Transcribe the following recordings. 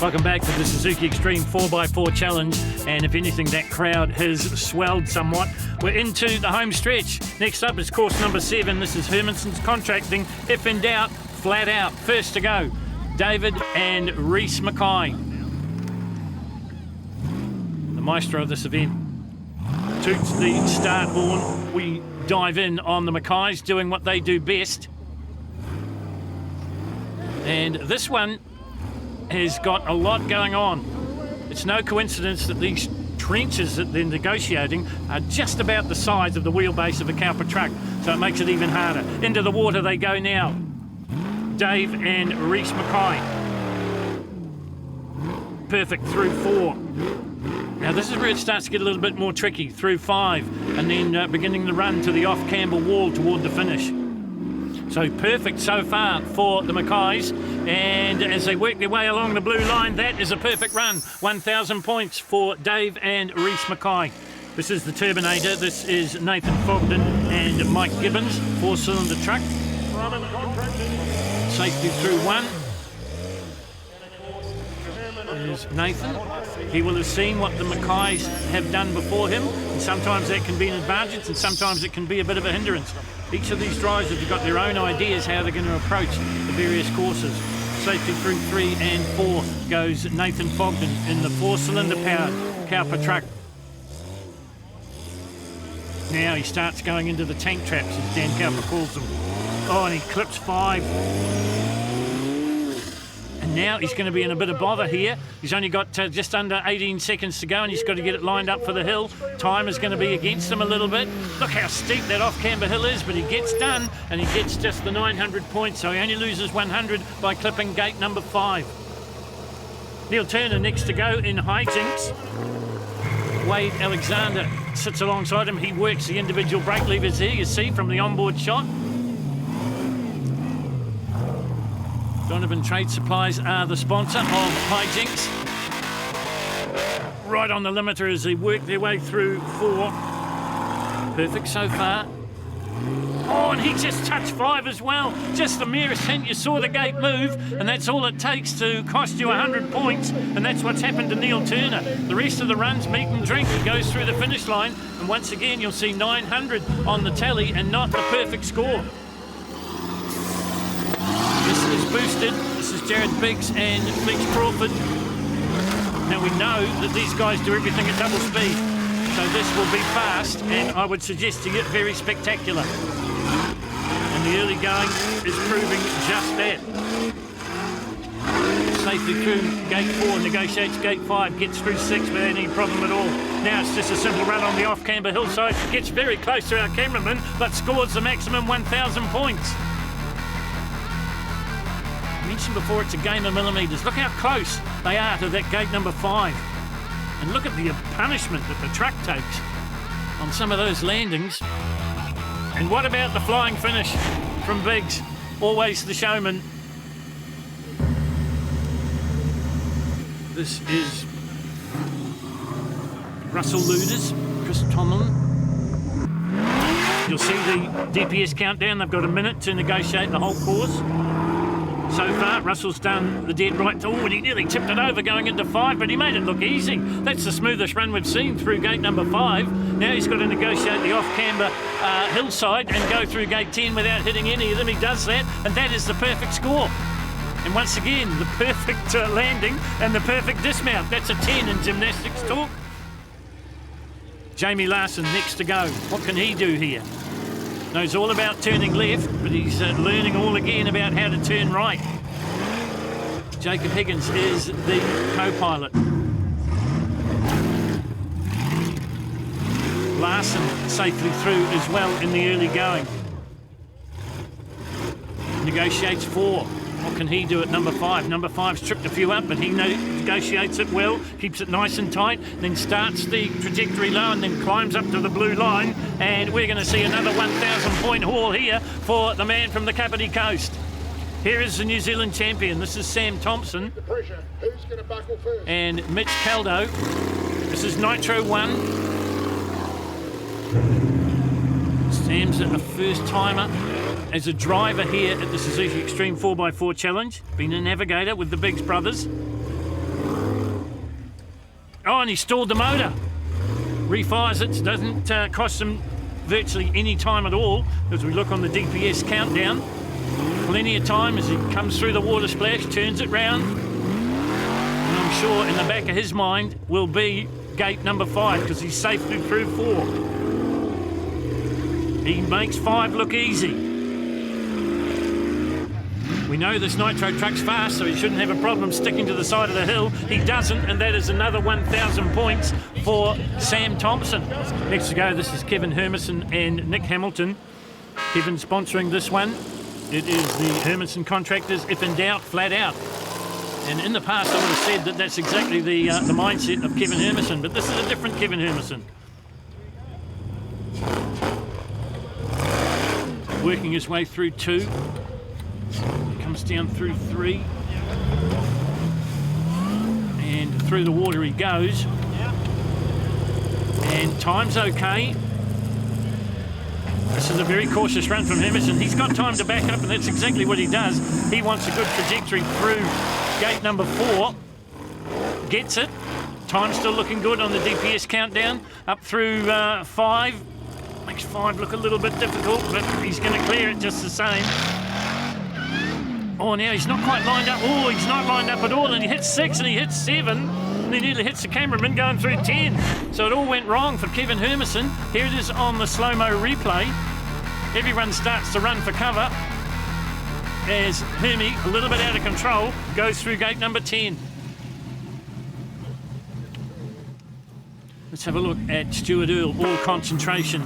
Welcome back to the Suzuki Extreme 4x4 Challenge, and if anything, that crowd has swelled somewhat. We're into the home stretch. Next up is course number 7. This is Hermiston's Contracting. If in doubt, flat out. First to go, David and Reese Makay. The maestro of this event toots the start horn. We dive in on the Makays doing what they do best. And this one has got a lot going on. It's no coincidence that these trenches that they're negotiating are just about the size of the wheelbase of a CowperTruck, so it makes it even harder. Into the water they go now. Dave and Reese Makay. Perfect through 4. Now this is where it starts to get a little bit more tricky, through 5, and then beginning the run to the off-camber wall toward the finish. So perfect so far for the Makays, and as they work their way along the blue line, that is a perfect run. 1,000 points for Dave and Reese Makay. This is the Turbinator. This is Nathan Fogden and Mike Gibbons, 4-cylinder truck. Safety through 1. There's Nathan. He will have seen what the Makays have done before him, and sometimes that can be an advantage and sometimes it can be a bit of a hindrance. Each of these drivers have got their own ideas how they're going to approach the various courses. Safety through 3 and 4 goes Nathan Fogden in the 4-cylinder powered CowperTruck. Now he starts going into the tank traps, as Dan Cowper calls them. Oh, and he clips 5. And now he's going to be in a bit of bother here. He's only got just under 18 seconds to go, and he's got to get it lined up for the hill. Time is going to be against him a little bit. Look how steep that off-camber hill is, but he gets done, and he gets just the 900 points, so he only loses 100 by clipping gate number 5. Neil Turner next to go in hijinks. Wade Alexander sits alongside him. He works the individual brake levers here, you see, from the onboard shot. Donovan Trade Supplies are the sponsor of hijinks. Right on the limiter as they work their way through 4. Perfect so far. Oh, and he just touched 5 as well. Just the merest hint, you saw the gate move, and that's all it takes to cost you 100 points, and that's what's happened to Neil Turner. The rest of the run's meat and drink. He goes through the finish line, and once again you'll see 900 on the tally and not the perfect score. This is boosted. This is Jared Biggs and Flex Crawford. Now we know that these guys do everything at double speed, so this will be fast, and I would suggest to you very spectacular. And the early going is proving just that. Safely through gate 4, negotiates gate 5, gets through 6 without any problem at all. Now it's just a simple run on the off-camber hillside, gets very close to our cameraman, but scores the maximum 1,000 points. I mentioned before it's a game of millimetres. Look how close they are to that gate number 5. And look at the punishment that the truck takes on some of those landings. And what about the flying finish from Biggs? Always the showman. This is Russell Luders, Chris Tomlin. You'll see the DPS countdown. They've got a minute to negotiate the whole course. So far, Russell's done the dead right. Oh, and he nearly tipped it over going into 5, but he made it look easy. That's the smoothest run we've seen through gate number 5. Now he's got to negotiate the off-camber hillside and go through gate 10 without hitting any of them. He does that, and that is the perfect score. And once again, the perfect landing and the perfect dismount. That's a 10 in gymnastics talk. Jamie Larson next to go. What can he do here? Knows all about turning left, but he's learning all again about how to turn right. Jacob Higgins is the co-pilot. Larson safely through as well in the early going. Negotiates 4. What can he do at number 5? Number 5's tripped a few up, but he negotiates it well, keeps it nice and tight, then starts the trajectory low and then climbs up to the blue line. And we're going to see another 1,000 point haul here for the man from the Kapiti Coast. Here is the New Zealand champion. This is Sam Thompson. The pressure. Who's going to buckle first? And Mitch Caldo. This is Nitro 1. Sam's a first timer as a driver here at the Suzuki Extreme 4x4 Challenge. Been a navigator with the Biggs brothers. Oh, and he stalled the motor. Refires it, doesn't cost him virtually any time at all. As we look on the DPS countdown, plenty of time as he comes through the water splash, turns it round. And I'm sure in the back of his mind will be gate number 5 because he's safely through 4. He makes 5 look easy. We know this nitro truck's fast, so he shouldn't have a problem sticking to the side of the hill. He doesn't, and that is another 1,000 points for Sam Thompson. Next to go, this is Kevin Hermiston and Nick Hamilton. Kevin sponsoring this one. It is the Hermiston contractors, if in doubt, flat out. And in the past, I would have said that that's exactly the mindset of Kevin Hermiston, but this is a different Kevin Hermiston. Working his way through 2. Comes down through 3. And through the water he goes. And time's okay. This is a very cautious run from Hermiston. He's got time to back up, and that's exactly what he does. He wants a good trajectory through gate number 4. Gets it. Time's still looking good on the DPS countdown. Up through 5. Makes 5 look a little bit difficult, but he's going to clear it just the same. Oh, now he's not quite lined up. Oh, he's not lined up at all, and he hits 6 and he hits 7. And he nearly hits the cameraman going through 10. So it all went wrong for Kevin Hermiston. Here it is on the slow-mo replay. Everyone starts to run for cover as Hermie, a little bit out of control, goes through gate number 10. Let's have a look at Stuart Earl, all concentration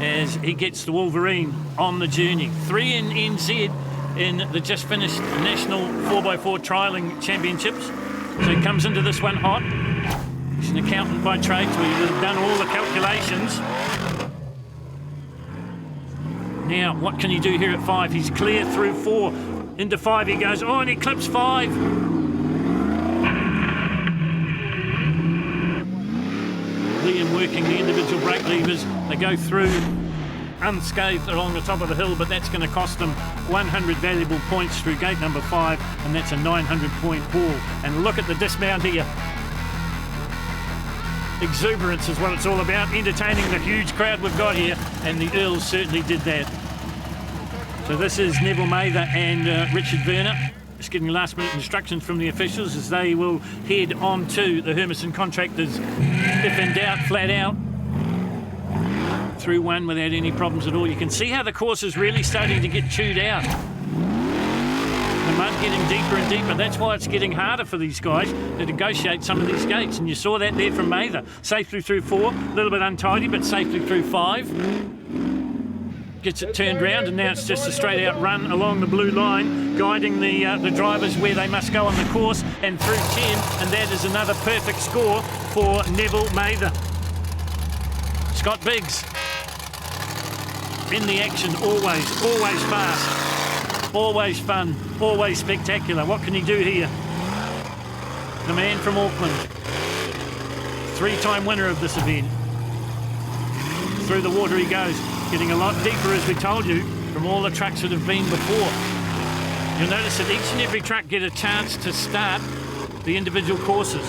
as he gets the Wolverine on the journey. 3 in NZ in the just finished National 4x4 Trialling Championships. So he comes into this one hot. He's an accountant by trade, so he would have done all the calculations. Now, what can he do here at 5? He's clear through 4. Into 5 he goes. Oh, and he clips 5. Liam working the individual brake levers. They go through unscathed along the top of the hill, but that's going to cost them 100 valuable points through gate number 5, and that's a 900-point haul. And look at the dismount here. Exuberance is what it's all about, entertaining the huge crowd we've got here, and the Earls certainly did that. So this is Neville Mather and Richard Werner. Just getting last-minute instructions from the officials as they will head on to the Hermiston contractors, if in doubt, flat out. Through 1 without any problems at all. You can see how the course is really starting to get chewed out. The mud getting deeper and deeper. That's why it's getting harder for these guys to negotiate some of these gates. And you saw that there from Mather. Safely through 4, a little bit untidy, but safely through 5. Gets it turned round, and now it's just a straight out run along the blue line, guiding the drivers where they must go on the course, and through 10, and that is another perfect score for Neville Mather. Scott Biggs in the action, always fast, always fun, always spectacular. What can he do here? The man from Auckland, 3-time winner of this event. Through the water he goes, getting a lot deeper, as we told you, from all the trucks that have been before. You'll notice that each and every truck get a chance to start the individual courses.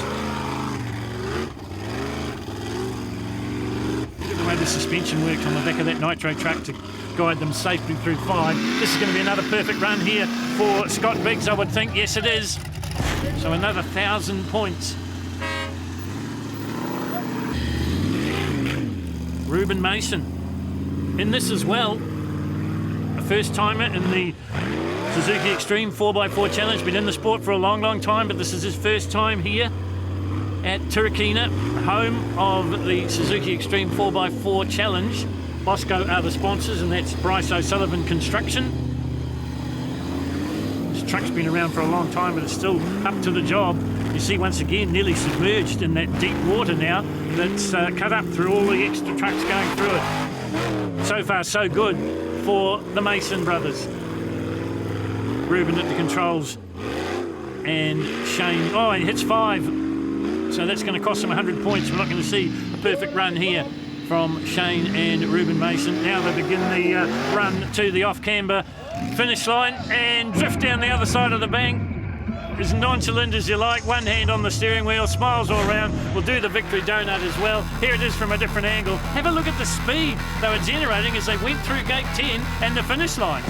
The way the suspension works on the back of that nitro truck to guide them safely through 5. This is going to be another perfect run here for Scott Biggs, I would think. Yes, it is. So another 1,000 points. Ruben Mason in this as well. A first timer in the Suzuki Extreme 4x4 Challenge. Been in the sport for a long time, but this is his first time here at Turikina, home of the Suzuki Extreme 4x4 Challenge. Bosco are the sponsors, and that's Bryce O'Sullivan Construction. This truck's been around for a long time, but it's still up to the job. You see, once again, nearly submerged in that deep water now that's cut up through all the extra trucks going through it. So far, so good for the Mason brothers. Ruben at the controls, and Shane, oh, he hits 5. So that's going to cost him 100 points. We're not going to see a perfect run here from Shane and Ruben Mason. Now they begin the run to the off-camber finish line and drift down the other side of the bank. as nonchalant as you like, one hand on the steering wheel, smiles all around. We'll do the victory donut as well. Here it is from a different angle. Have a look at the speed they were generating as they went through gate 10 and the finish line.